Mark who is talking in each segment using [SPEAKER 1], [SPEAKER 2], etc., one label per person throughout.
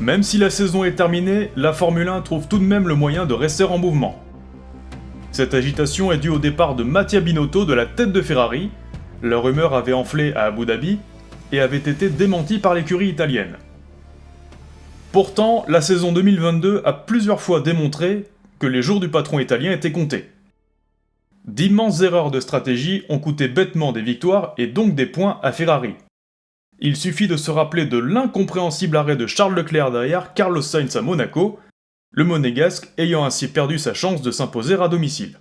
[SPEAKER 1] Même si la saison est terminée, la Formule 1 trouve tout de même le moyen de rester en mouvement. Cette agitation est due au départ de Mattia Binotto de la tête de Ferrari. La rumeur avait enflé à Abu Dhabi et avait été démentie par l'écurie italienne. Pourtant, la saison 2022 a plusieurs fois démontré que les jours du patron italien étaient comptés. D'immenses erreurs de stratégie ont coûté bêtement des victoires et donc des points à Ferrari. Il suffit de se rappeler de l'incompréhensible arrêt de Charles Leclerc derrière Carlos Sainz à Monaco, le monégasque ayant ainsi perdu sa chance de s'imposer à domicile.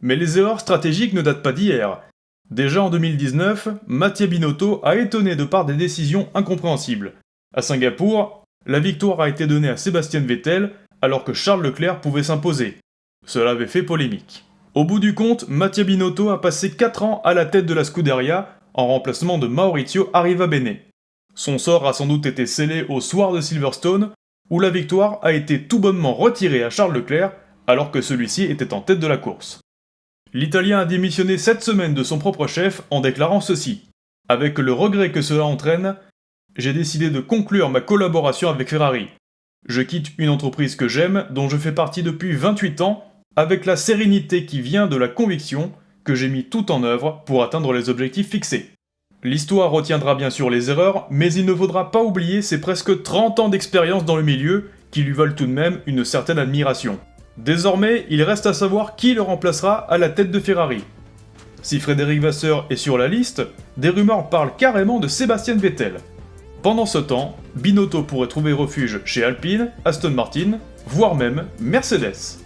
[SPEAKER 1] Mais les erreurs stratégiques ne datent pas d'hier. Déjà en 2019, Mattia Binotto a étonné de par des décisions incompréhensibles. À Singapour, la victoire a été donnée à Sébastien Vettel alors que Charles Leclerc pouvait s'imposer. Cela avait fait polémique. Au bout du compte, Mattia Binotto a passé 4 ans à la tête de la Scuderia en remplacement de Maurizio Arrivabene. Son sort a sans doute été scellé au soir de Silverstone, où la victoire a été tout bonnement retirée à Charles Leclerc alors que celui-ci était en tête de la course. L'Italien a démissionné cette semaine de son propre chef en déclarant ceci. Avec le regret que cela entraîne, j'ai décidé de conclure ma collaboration avec Ferrari. Je quitte une entreprise que j'aime, dont je fais partie depuis 28 ans, avec la sérénité qui vient de la conviction que j'ai mis tout en œuvre pour atteindre les objectifs fixés. L'histoire retiendra bien sûr les erreurs, mais il ne faudra pas oublier ses presque 30 ans d'expérience dans le milieu qui lui valent tout de même une certaine admiration. Désormais, il reste à savoir qui le remplacera à la tête de Ferrari. Si Frédéric Vasseur est sur la liste, des rumeurs parlent carrément de Sébastien Vettel. Pendant ce temps, Binotto pourrait trouver refuge chez Alpine, Aston Martin, voire même Mercedes.